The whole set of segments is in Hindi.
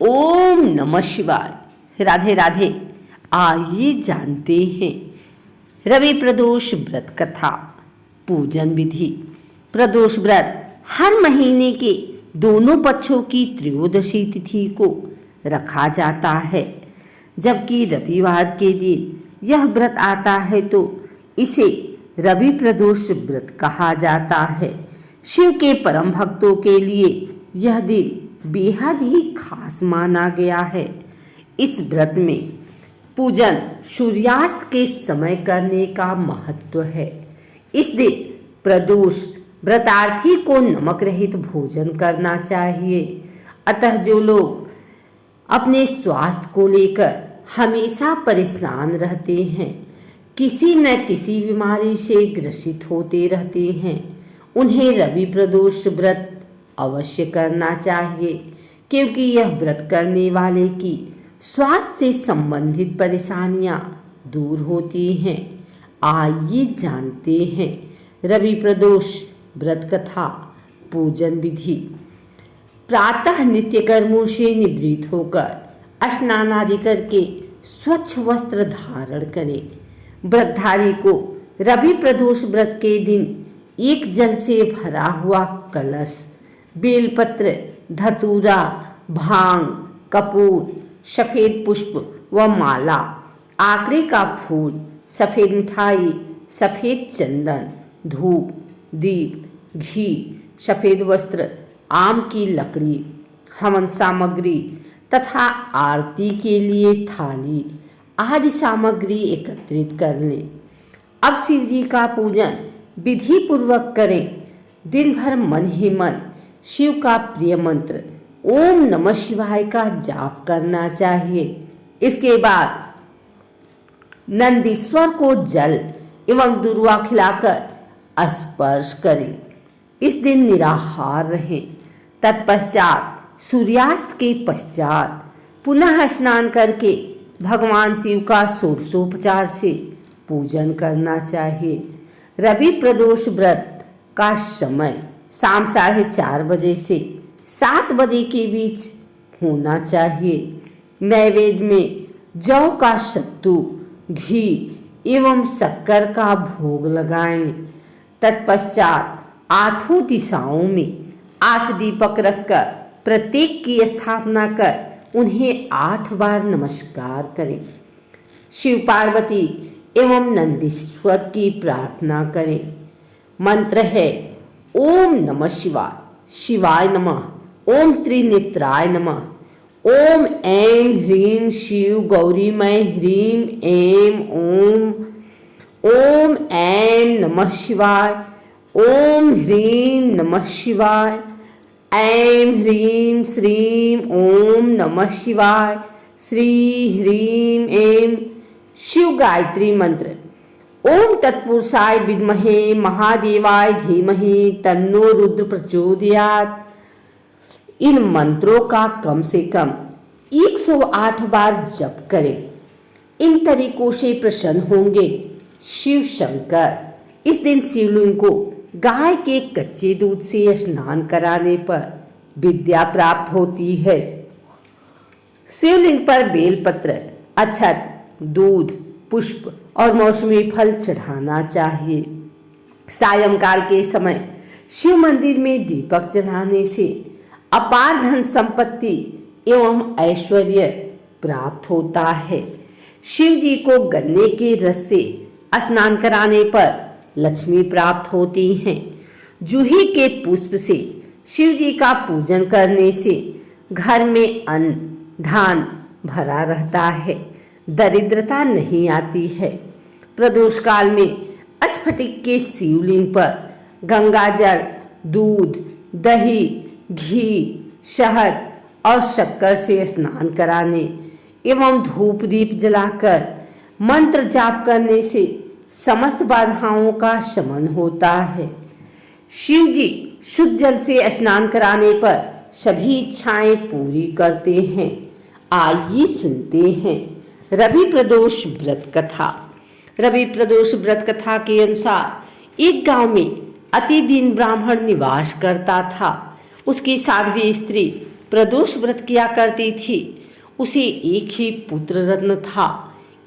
ओम नमः शिवाय। राधे राधे। आइए जानते हैं रवि प्रदोष व्रत कथा। पूजन विधि। प्रदोष व्रत हर महीने के दोनों पक्षों की त्रयोदशी तिथि को रखा जाता है, जबकि रविवार के दिन यह व्रत आता है तो इसे रवि प्रदोष व्रत कहा जाता है। शिव के परम भक्तों के लिए यह दिन बेहद ही खास माना गया है। इस व्रत में पूजन सूर्यास्त के समय करने का महत्व है। इस दिन प्रदोष व्रतार्थी को नमक रहित भोजन करना चाहिए। अतः जो लोग अपने स्वास्थ्य को लेकर हमेशा परेशान रहते हैं, किसी न किसी बीमारी से ग्रसित होते रहते हैं, उन्हें रवि प्रदोष व्रत अवश्य करना चाहिए, क्योंकि यह व्रत करने वाले की स्वास्थ्य से संबंधित परेशानियां दूर होती हैं। आइए जानते हैं रवि प्रदोष व्रत कथा। पूजन विधि। प्रातः नित्य कर्मों से निवृत्त होकर स्नान आदि करके स्वच्छ वस्त्र धारण करें। व्रतधारी को रवि प्रदोष व्रत के दिन एक जल से भरा हुआ कलश, बेलपत्र, धतूरा, भांग, कपूर, सफेद पुष्प व माला, आकड़े का फूल, सफेद मिठाई, सफेद चंदन, धूप, दीप, घी, सफेद वस्त्र, आम की लकड़ी, हवन सामग्री तथा आरती के लिए थाली आदि सामग्री एकत्रित कर लें। अब शिव जी का पूजन विधि पूर्वक करें। दिन भर मन ही मन शिव का प्रिय मंत्र ओम नमः शिवाय का जाप करना चाहिए। इसके बाद नंदीश्वर को जल एवं दुर्वा खिलाकर स्पर्श करें। इस दिन निराहार रहें। तत्पश्चात सूर्यास्त के पश्चात पुनः स्नान करके भगवान शिव का षोडशोपचार से पूजन करना चाहिए। रवि प्रदोष व्रत का समय शाम 4:30 बजे से 7 बजे के बीच होना चाहिए। नैवेद्य में जौ का सत्तू, घी एवं शक्कर का भोग लगाएं। तत्पश्चात 8 दिशाओं में 8 दीपक रखकर प्रत्येक की स्थापना कर उन्हें 8 बार नमस्कार करें। शिव पार्वती एवं नंदीश्वर की प्रार्थना करें। मंत्र है ओम नमः शिवाय, शिवाय नमः, ओम त्रिनेत्राय नमः, ओम ऐं ह्रीं शिव गौरीमय ह्रीं ऐं ओम, ओम ऐं नमः शिवाय, ओम ह्रीं नमः शिवाय, ऐं ह्रीं श्रीं ओम नमः शिवाय, श्री ह्रीं ऐं। शिव गायत्री मंत्र ओम तत्पुरुषाय विद्महे महादेवाय धीमहि तन्नो रुद्र प्रचोदयात्। इन मंत्रों का कम से कम 108 बार जप करें। इन तरीकों से प्रसन्न होंगे शिव शंकर। इस दिन शिवलिंग को गाय के कच्चे दूध से स्नान कराने पर विद्या प्राप्त होती है। शिवलिंग पर बेलपत्र, अक्षत, दूध, पुष्प और मौसमी फल चढ़ाना चाहिए। सायंकाल के समय शिव मंदिर में दीपक जलाने से अपार धन संपत्ति एवं ऐश्वर्य प्राप्त होता है। शिव जी को गन्ने के रस से स्नान कराने पर लक्ष्मी प्राप्त होती हैं। जूही के पुष्प से शिव जी का पूजन करने से घर में अन्न धान भरा रहता है, दरिद्रता नहीं आती है। प्रदोष काल में स्फटिक के शिवलिंग पर गंगा जल, दूध, दही, घी, शहद और शक्कर से स्नान कराने एवं धूप दीप जलाकर मंत्र जाप करने से समस्त बाधाओं का शमन होता है। शिव जी शुद्ध जल से स्नान कराने पर सभी इच्छाएं पूरी करते हैं। आइए सुनते हैं रवि प्रदोष व्रत कथा। रवि प्रदोष व्रत कथा के अनुसार एक गांव में अति दीन ब्राह्मण निवास करता था। उसकी साध्वी स्त्री प्रदोष व्रत किया करती थी। उसे एक ही पुत्र रत्न था।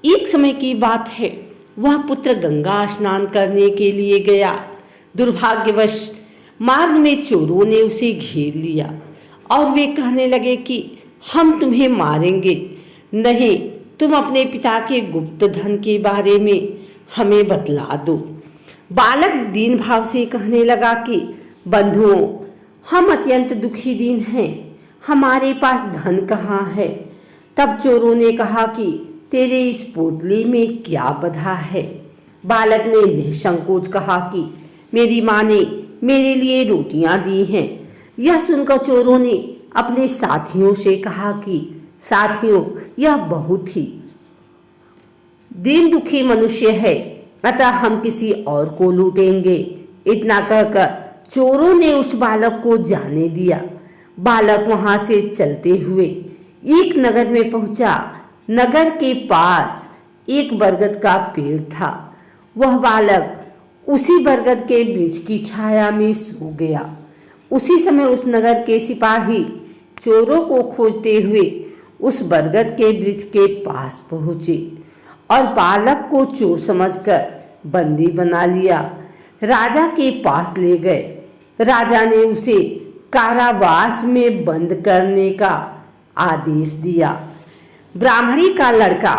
एक समय की बात है, वह पुत्र गंगा स्नान करने के लिए गया। दुर्भाग्यवश मार्ग में चोरों ने उसे घेर लिया और वे कहने लगे कि हम तुम्हें मारेंगे। नहीं, तुम अपने पिता के गुप्त धन के बारे में हमें बतला दो। बालक दीन भाव से कहने लगा कि बंधुओं, हम अत्यंत दुखी दीन हैं, हमारे पास धन कहाँ है। तब चोरों ने कहा कि तेरे इस पोटली में क्या बधा है। बालक ने निसंकोच कहा कि मेरी माँ ने मेरे लिए रोटियां दी हैं। यह सुनकर चोरों ने अपने साथियों से कहा कि साथियों, यह बहुत ही दीन दुखी मनुष्य है, अतः हम किसी और को लूटेंगे। इतना कहकर चोरों ने उस बालक को जाने दिया। बालक वहां से चलते हुए एक नगर में पहुंचा। नगर के पास एक बरगद का पेड़ था। वह बालक उसी बरगद के वृक्ष की छाया में सो गया। उसी समय उस नगर के सिपाही चोरों को खोजते हुए उस बरगद के वृक्ष के पास पहुंचे और बालक को चोर समझकर बंदी बना लिया। राजा के पास ले गए। राजा ने उसे कारावास में बंद करने का आदेश दिया। ब्राह्मणी का लड़का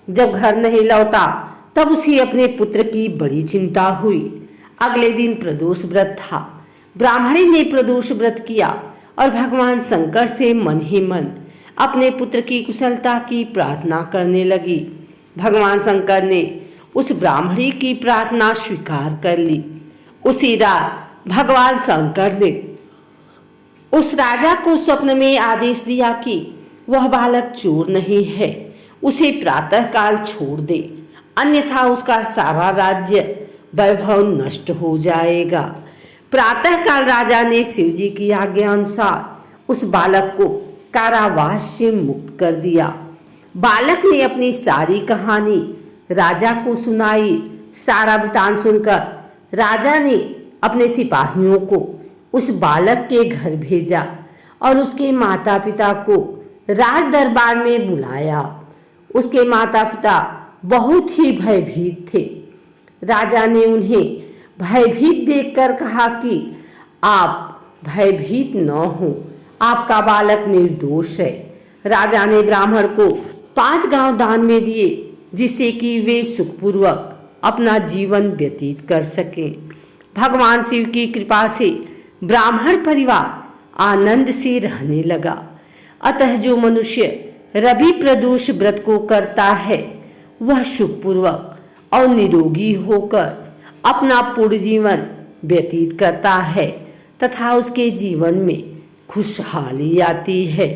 जब घर नहीं लौटा तब उसे अपने पुत्र की बड़ी चिंता हुई। अगले दिन प्रदोष व्रत था। ब्राह्मणी ने प्रदोष व्रत किया और भगवान शंकर से मन ही मन अपने पुत्र की कुशलता की प्रार्थना करने लगी। भगवान शंकर ने उस ब्राह्मणी की प्रार्थना स्वीकार कर ली। उसी रात भगवान शंकर ने उस राजा को स्वप्न में आदेश दिया कि वह बालक चोर नहीं है, उसे प्रातःकाल छोड़ दे, अन्यथा उसका सारा राज्य वैभव नष्ट हो जाएगा। प्रातःकाल राजा ने शिव जी की आज्ञा अनुसार उस बालक को कारावास से मुक्त कर दिया। बालक ने अपनी सारी कहानी राजा को सुनाई। सारा वृतांत सुनकर राजा ने अपने सिपाहियों को उस बालक के घर भेजा और उसके माता पिता को राज दरबार में बुलाया। उसके माता पिता बहुत ही भयभीत थे। राजा ने उन्हें भयभीत देखकर कहा कि आप भयभीत न हो, आपका बालक निर्दोष है। राजा ने ब्राह्मण को 5 गांव दान में दिए, जिससे कि वे सुखपूर्वक अपना जीवन व्यतीत कर सके। भगवान शिव की कृपा से ब्राह्मण परिवार आनंद से रहने लगा। अतः जो मनुष्य रवि प्रदोष व्रत को करता है वह सुखपूर्वक और निरोगी होकर अपना पूर्ण जीवन व्यतीत करता है तथा उसके जीवन में खुशहाली आती है।